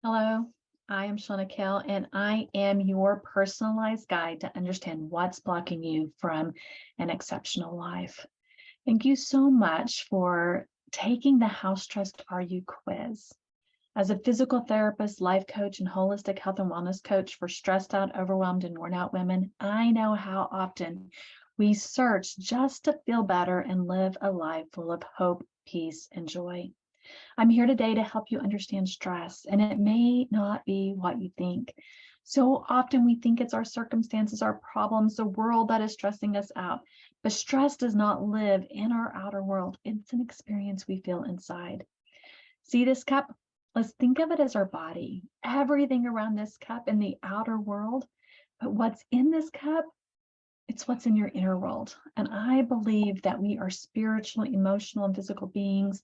Hello, I am Shauna Kell, and I am your personalized guide to understand what's blocking you from an exceptional life. Thank you so much for taking the How Stressed Are You quiz. As a physical therapist, life coach, and holistic health and wellness coach for stressed out, overwhelmed, and worn out women, I know how often we search just to feel better and live a life full of hope, peace, and joy. I'm here today to help you understand stress, and it may not be what you think. So often we think it's our circumstances, our problems, the world that is stressing us out. But stress does not live in our outer world. It's an experience we feel inside. See this cup? Let's think of it as our body. Everything around this cup in the outer world. But what's in this cup? It's what's in your inner world. And I believe that we are spiritual, emotional, and physical beings.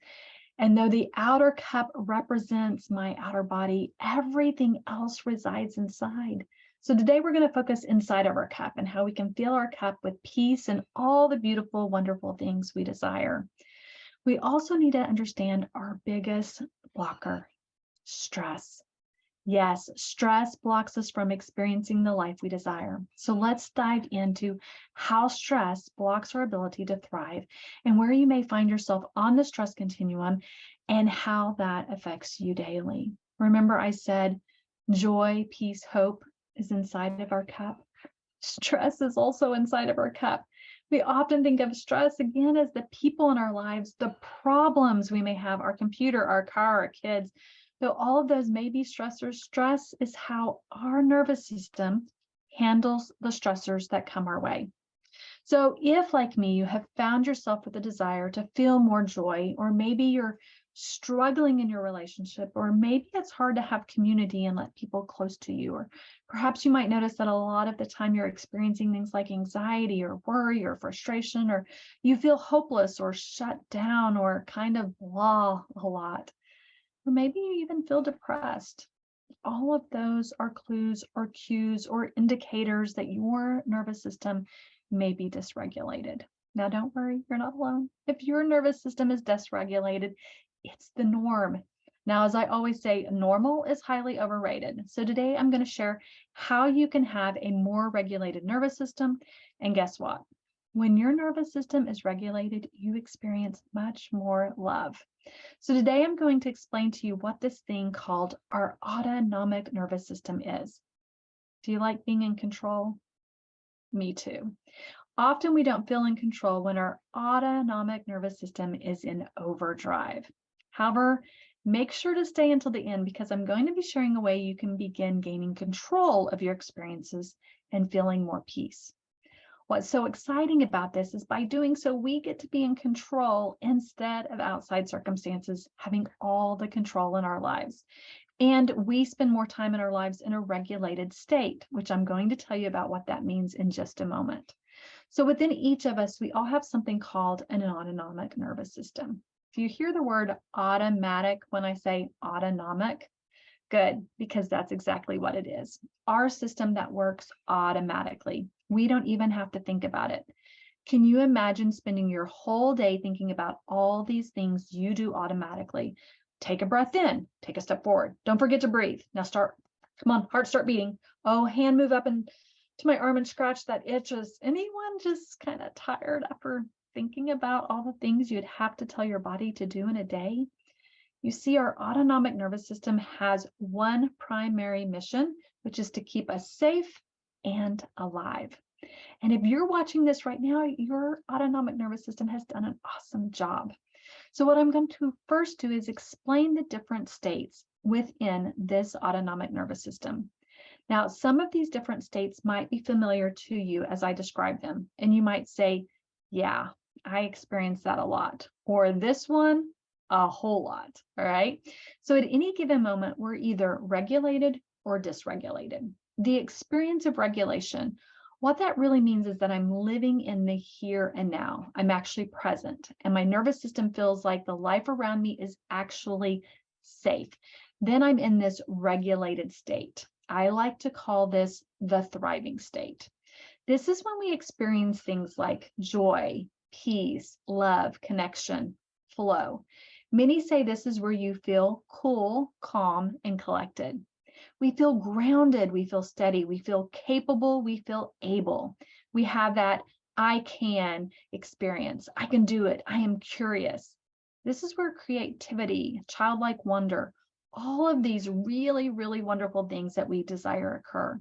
And though the outer cup represents my outer body, everything else resides inside. So today we're going to focus inside of our cup and how we can fill our cup with peace and all the beautiful, wonderful things we desire. We also need to understand our biggest blocker, stress. Yes, stress blocks us from experiencing the life we desire. So let's dive into how stress blocks our ability to thrive and where you may find yourself on the stress continuum and how that affects you daily. Remember, I said joy, peace, hope is inside of our cup. Stress is also inside of our cup. We often think of stress again as the people in our lives, the problems we may have, our computer, our car, our kids. Though all of those may be stressors, stress is how our nervous system handles the stressors that come our way. So if, like me, you have found yourself with a desire to feel more joy, or maybe you're struggling in your relationship, or maybe it's hard to have community and let people close to you, or perhaps you might notice that a lot of the time you're experiencing things like anxiety or worry or frustration, or you feel hopeless or shut down or kind of blah a lot. Or maybe you even feel depressed. All of those are clues or cues or indicators that your nervous system may be dysregulated. Now, don't worry, you're not alone. If your nervous system is dysregulated, it's the norm. Now, as I always say, normal is highly overrated. So today I'm going to share how you can have a more regulated nervous system. And guess what? When your nervous system is regulated, you experience much more love. So today I'm going to explain to you what this thing called our autonomic nervous system is. Do you like being in control? Me too. Often we don't feel in control when our autonomic nervous system is in overdrive. However, make sure to stay until the end because I'm going to be sharing a way you can begin gaining control of your experiences and feeling more peace. What's so exciting about this is by doing so, we get to be in control instead of outside circumstances having all the control in our lives. And we spend more time in our lives in a regulated state, which I'm going to tell you about what that means in just a moment. So within each of us, we all have something called an autonomic nervous system. If you hear the word automatic when I say autonomic, good, because that's exactly what it is. Our system that works automatically. We don't even have to think about it. Can you imagine spending your whole day thinking about all these things you do automatically? Take a breath in, take a step forward. Don't forget to breathe. Now start, come on, heart start beating. Oh, hand move up and to my arm and scratch that itches. Anyone just kind of tired after thinking about all the things you'd have to tell your body to do in a day? You see, our autonomic nervous system has one primary mission, which is to keep us safe and alive. And if you're watching this right now, your autonomic nervous system has done an awesome job. So what I'm going to first do is explain the different states within this autonomic nervous system. Now, some of these different states might be familiar to you as I describe them. And you might say, yeah, I experience that a lot. Or this one, a whole lot. All right. So at any given moment, we're either regulated or dysregulated. The experience of regulation, what that really means is that I'm living in the here and now. I'm actually present, and my nervous system feels like the life around me is actually safe. Then I'm in this regulated state. I like to call this the thriving state. This is when we experience things like joy, peace, love, connection, flow. Many say this is where you feel cool, calm, and collected. We feel grounded, we feel steady, we feel capable, we feel able. We have that I can experience. I can do it. I am curious. This is where creativity, childlike wonder, all of these really, really wonderful things that we desire occur.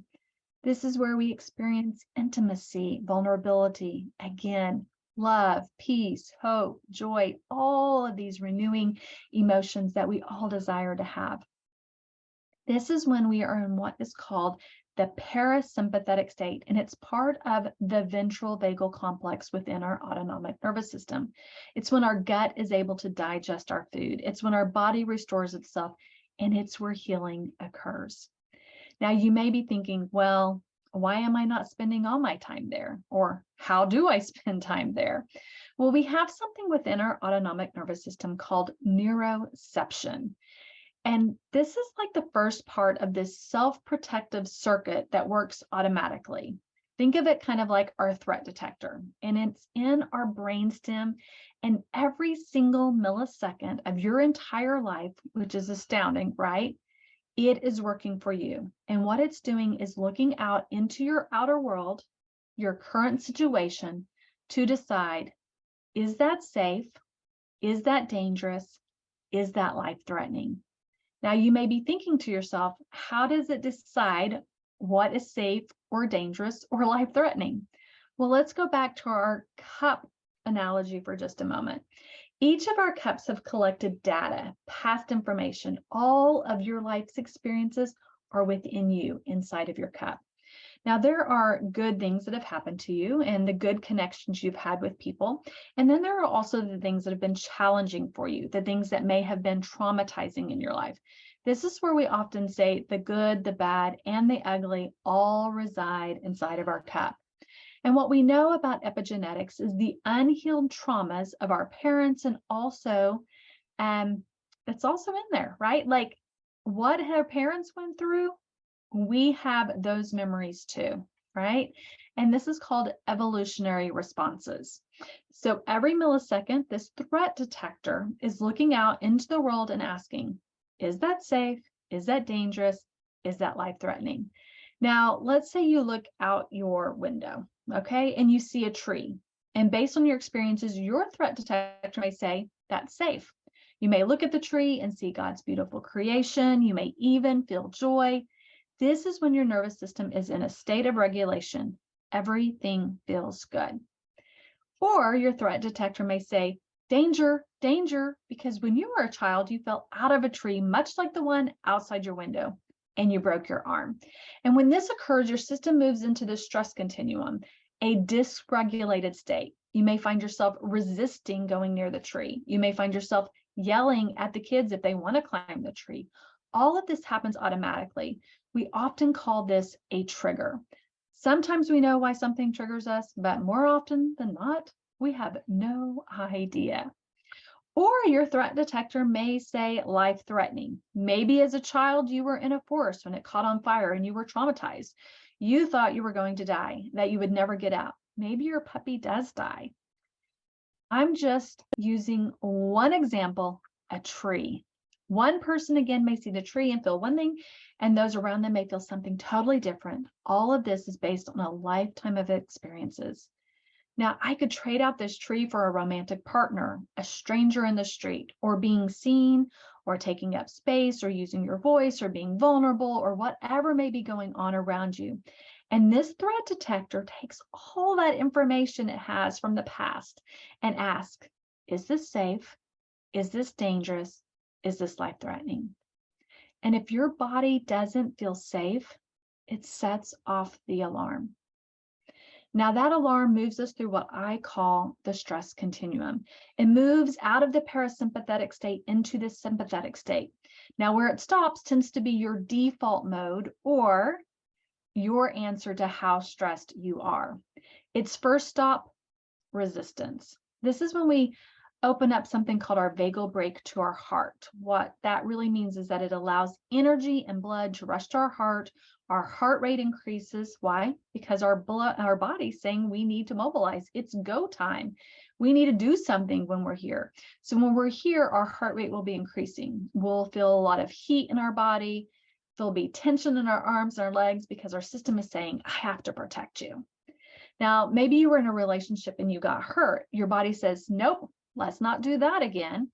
This is where we experience intimacy, vulnerability, again, love, peace, hope, joy, all of these renewing emotions that we all desire to have. This is when we are in what is called the parasympathetic state, and it's part of the ventral vagal complex within our autonomic nervous system. It's when our gut is able to digest our food. It's when our body restores itself, and it's where healing occurs. Now, you may be thinking, well, why am I not spending all my time there? Or how do I spend time there? Well, we have something within our autonomic nervous system called neuroception. And this is like the first part of this self-protective circuit that works automatically. Think of it kind of like our threat detector, and it's in our brainstem. And every single millisecond of your entire life, which is astounding, right? It is working for you. And what it's doing is looking out into your outer world, your current situation, to decide, is that safe? Is that dangerous? Is that life-threatening? Now, you may be thinking to yourself, how does it decide what is safe or dangerous or life-threatening? Well, let's go back to our cup analogy for just a moment. Each of our cups have collected data, past information. All of your life's experiences are within you, inside of your cup. Now, there are good things that have happened to you and the good connections you've had with people. And then there are also the things that have been challenging for you, the things that may have been traumatizing in your life. This is where we often say the good, the bad, and the ugly all reside inside of our cup. And what we know about epigenetics is the unhealed traumas of our parents, and also, it's also in there, right? Like what our parents went through, we have those memories too, right? And this is called evolutionary responses. So every millisecond, this threat detector is looking out into the world and asking, is that safe? Is that dangerous? Is that life-threatening? Now, let's say you look out your window, okay, and you see a tree. And based on your experiences, your threat detector may say, that's safe. You may look at the tree and see God's beautiful creation. You may even feel joy. This is when your nervous system is in a state of regulation. Everything feels good. Or your threat detector may say, danger, danger, because when you were a child, you fell out of a tree, much like the one outside your window, and you broke your arm. And when this occurs, your system moves into the stress continuum, a dysregulated state. You may find yourself resisting going near the tree. You may find yourself yelling at the kids if they want to climb the tree. All of this happens automatically. We often call this a trigger. Sometimes we know why something triggers us, but more often than not, we have no idea. Or your threat detector may say life-threatening. Maybe as a child, you were in a forest when it caught on fire and you were traumatized. You thought you were going to die, that you would never get out. Maybe your puppy does die. I'm just using one example, a tree. One person, again, may see the tree and feel one thing, and those around them may feel something totally different. All of this is based on a lifetime of experiences. Now, I could trade out this tree for a romantic partner, a stranger in the street, or being seen, or taking up space, or using your voice, or being vulnerable, or whatever may be going on around you. And this threat detector takes all that information it has from the past and asks, is this safe? Is this dangerous? Is this life-threatening? And if your body doesn't feel safe, it sets off the alarm. Now that alarm moves us through what I call the stress continuum. It moves out of the parasympathetic state into the sympathetic state. Now where it stops tends to be your default mode or your answer to how stressed you are. Its first stop, resistance. This is when we open up something called our vagal brake to our heart. What that really means is that it allows energy and blood to rush to our heart. Our heart rate increases. Why? Because our body's saying we need to mobilize. It's go time. We need to do something when we're here. So when we're here, our heart rate will be increasing. We'll feel a lot of heat in our body. There'll be tension in our arms and our legs because our system is saying, I have to protect you. Now, maybe you were in a relationship and you got hurt. Your body says, nope, let's not do that again.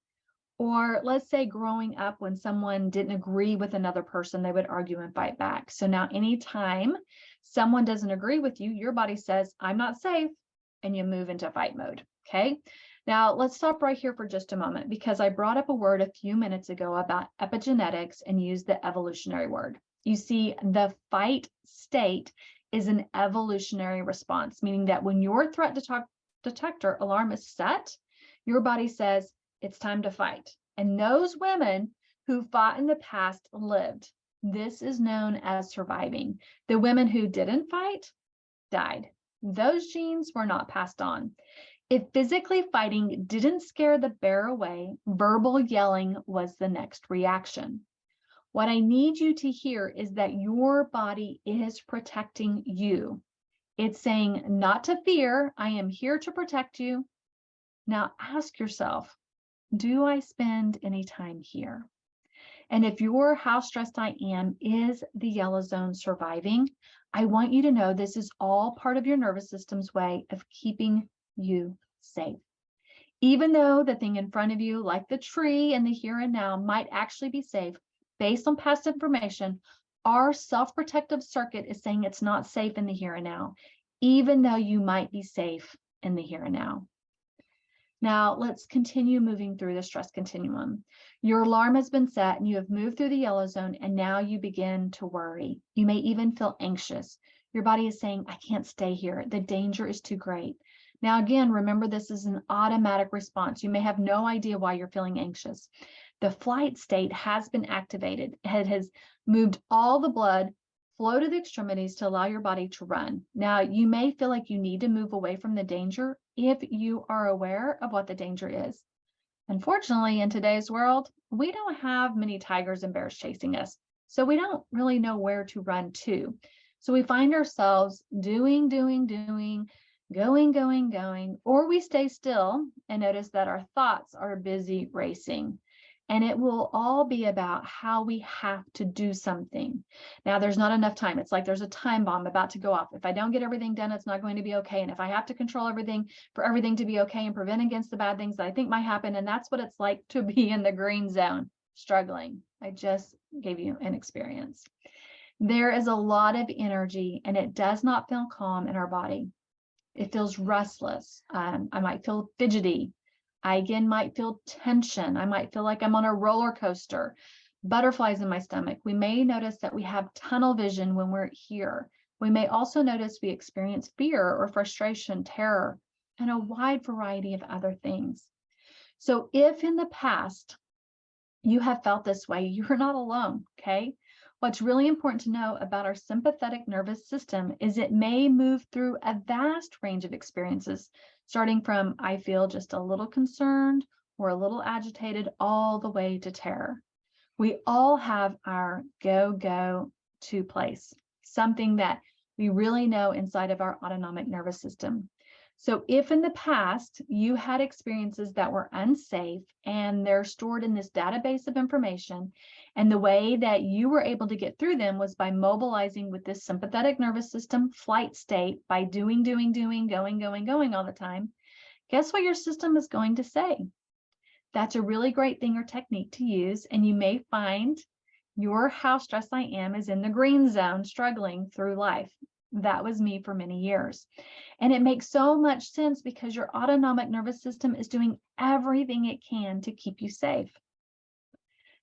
Or let's say growing up when someone didn't agree with another person, they would argue and fight back. So now anytime someone doesn't agree with you, your body says, I'm not safe, and you move into fight mode, okay? Now let's stop right here for just a moment because I brought up a word a few minutes ago about epigenetics and used the evolutionary word. You see, the fight state is an evolutionary response, meaning that when your threat detector alarm is set, your body says, it's time to fight. And those women who fought in the past lived. This is known as surviving. The women who didn't fight died. Those genes were not passed on. If physically fighting didn't scare the bear away, verbal yelling was the next reaction. What I need you to hear is that your body is protecting you. It's saying not to fear, I am here to protect you. Now ask yourself, do I spend any time here? And if your how stressed I am is the yellow zone surviving, I want you to know this is all part of your nervous system's way of keeping you safe. Even though the thing in front of you, like the tree in the here and now, might actually be safe, based on past information, our self-protective circuit is saying it's not safe in the here and now, even though you might be safe in the here and now. Now, let's continue moving through the stress continuum. Your alarm has been set and you have moved through the yellow zone, and now you begin to worry. You may even feel anxious. Your body is saying, I can't stay here. The danger is too great. Now, again, remember this is an automatic response. You may have no idea why you're feeling anxious. The flight state has been activated. It has moved all the blood flow to the extremities to allow your body to run. Now, you may feel like you need to move away from the danger if you are aware of what the danger is. Unfortunately, in today's world, we don't have many tigers and bears chasing us, so we don't really know where to run to. So we find ourselves doing, going, or we stay still and notice that our thoughts are busy racing. And it will all be about how we have to do something. Now, there's not enough time. It's like there's a time bomb about to go off. If I don't get everything done, it's not going to be okay. And if I have to control everything for everything to be okay and prevent against the bad things that I think might happen, and that's what it's like to be in the green zone, struggling. I just gave you an experience. There is a lot of energy, and it does not feel calm in our body. It feels restless. I might feel fidgety. I again might feel tension. I might feel like I'm on a roller coaster, butterflies in my stomach. We may notice that we have tunnel vision when we're here. We may also notice we experience fear or frustration, terror, and a wide variety of other things. So if in the past you have felt this way, you're not alone, okay? What's really important to know about our sympathetic nervous system is it may move through a vast range of experiences, starting from I feel just a little concerned or a little agitated, all the way to terror. We all have our go-to place, something that we really know inside of our autonomic nervous system. So if in the past you had experiences that were unsafe and they're stored in this database of information, and the way that you were able to get through them was by mobilizing with this sympathetic nervous system flight state by doing, going all the time, guess what your system is going to say? That's a really great thing or technique to use, and you may find your how stressed I am is in the green zone, struggling through life. That was me for many years. And it makes so much sense because your autonomic nervous system is doing everything it can to keep you safe.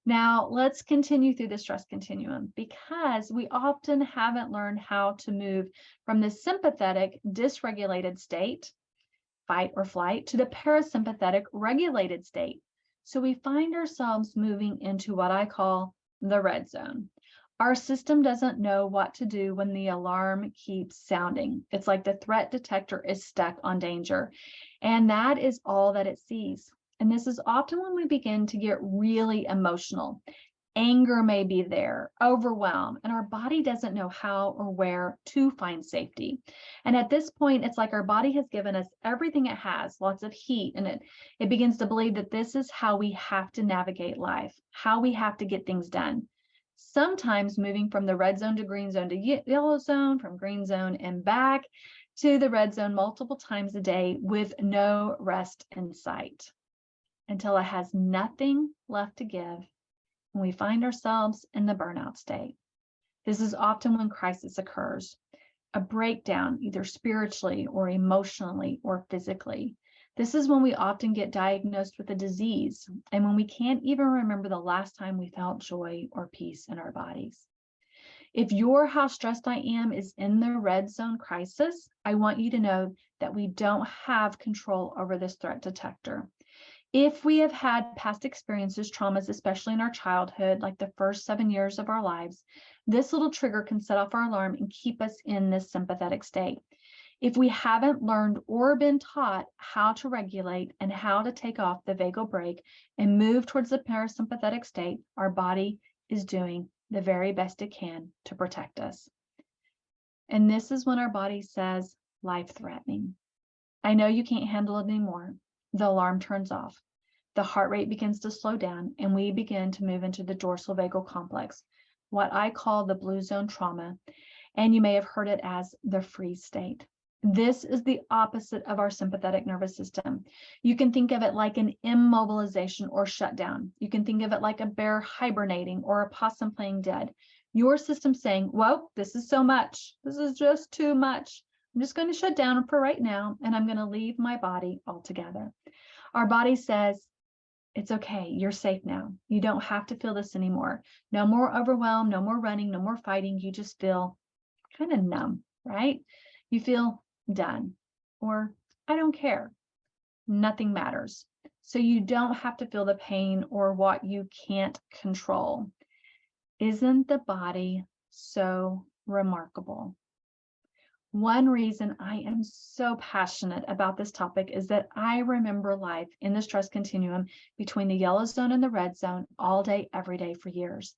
Now, let's continue through the stress continuum because we often haven't learned how to move from the sympathetic dysregulated state, fight or flight, to the parasympathetic regulated state. So we find ourselves moving into what I call the red zone. Our system doesn't know what to do when the alarm keeps sounding. It's like the threat detector is stuck on danger, and that is all that it sees. And this is often when we begin to get really emotional, Anger may be there, overwhelm, and our body doesn't know how or where to find safety. And at this point, it's like our body has given us everything it has, lots of heat, and it begins to believe that this is how we have to navigate life, how we have to get things done. Sometimes moving from the red zone to green zone to yellow zone, from green zone and back to the red zone multiple times a day with no rest in sight until it has nothing left to give. And we find ourselves in the burnout state. This is often when crisis occurs, a breakdown, either spiritually or emotionally or physically. This is when we often get diagnosed with a disease and when we can't even remember the last time we felt joy or peace in our bodies. If your how stressed I am is in the red zone crisis, I want you to know that we don't have control over this threat detector. If we have had past experiences, traumas, especially in our childhood, like the first 7 years of our lives, this little trigger can set off our alarm and keep us in this sympathetic state. If we haven't learned or been taught how to regulate and how to take off the vagal brake and move towards the parasympathetic state, our body is doing the very best it can to protect us. And this is when our body says, life-threatening. I know you can't handle it anymore. The alarm turns off. The heart rate begins to slow down, and we begin to move into the dorsal vagal complex, what I call the blue zone trauma, and you may have heard it as the freeze state. This is the opposite of our sympathetic nervous system. You can think of it like an immobilization or shutdown. You can think of it like a bear hibernating or a possum playing dead. Your system saying, whoa, this is so much. This is just too much. I'm just going to shut down for right now, and I'm going to leave my body altogether. Our body says, it's okay, you're safe now. You don't have to feel this anymore. No more overwhelm, no more running, no more fighting. You just feel kind of numb, right? You feel done, or I don't care. Nothing matters. So you don't have to feel the pain or what you can't control. Isn't the body so remarkable? One reason I am so passionate about this topic is that I remember life in the stress continuum between the yellow zone and the red zone all day, every day for years.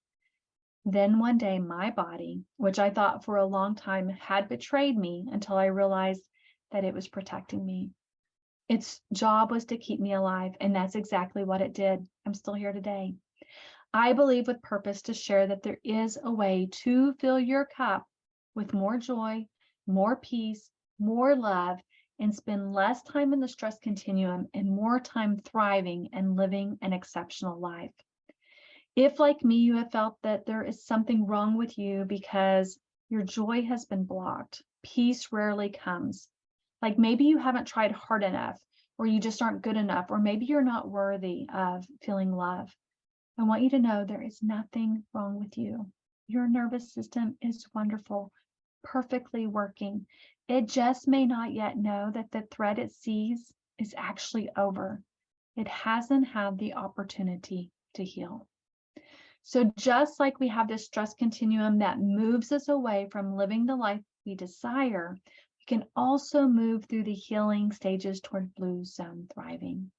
Then one day, my body, which I thought for a long time had betrayed me until I realized that it was protecting me. Its job was to keep me alive, and that's exactly what it did. I'm still here today. I believe with purpose to share that there is a way to fill your cup with more joy, more peace, more love, and spend less time in the stress continuum and more time thriving and living an exceptional life. If, like me, you have felt that there is something wrong with you because your joy has been blocked, peace rarely comes. Like maybe you haven't tried hard enough, or you just aren't good enough, or maybe you're not worthy of feeling love. I want you to know there is nothing wrong with you. Your nervous system is wonderful, perfectly working. It just may not yet know that the threat it sees is actually over. It hasn't had the opportunity to heal. So just like we have this stress continuum that moves us away from living the life we desire, we can also move through the healing stages toward blue zone thriving.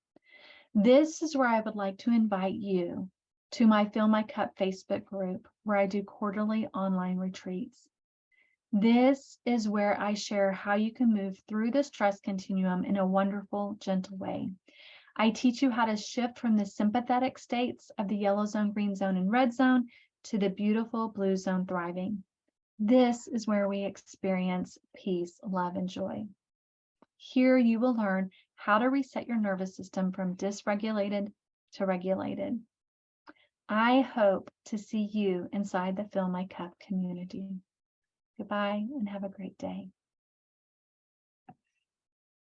This is where I would like to invite you to my Fill My Cup Facebook group, where I do quarterly online retreats. This is where I share how you can move through the stress continuum in a wonderful, gentle way. I teach you how to shift from the sympathetic states of the yellow zone, green zone, and red zone to the beautiful blue zone thriving. This is where we experience peace, love, and joy. Here you will learn how to reset your nervous system from dysregulated to regulated. I hope to see you inside the Fill My Cup community. Goodbye and have a great day.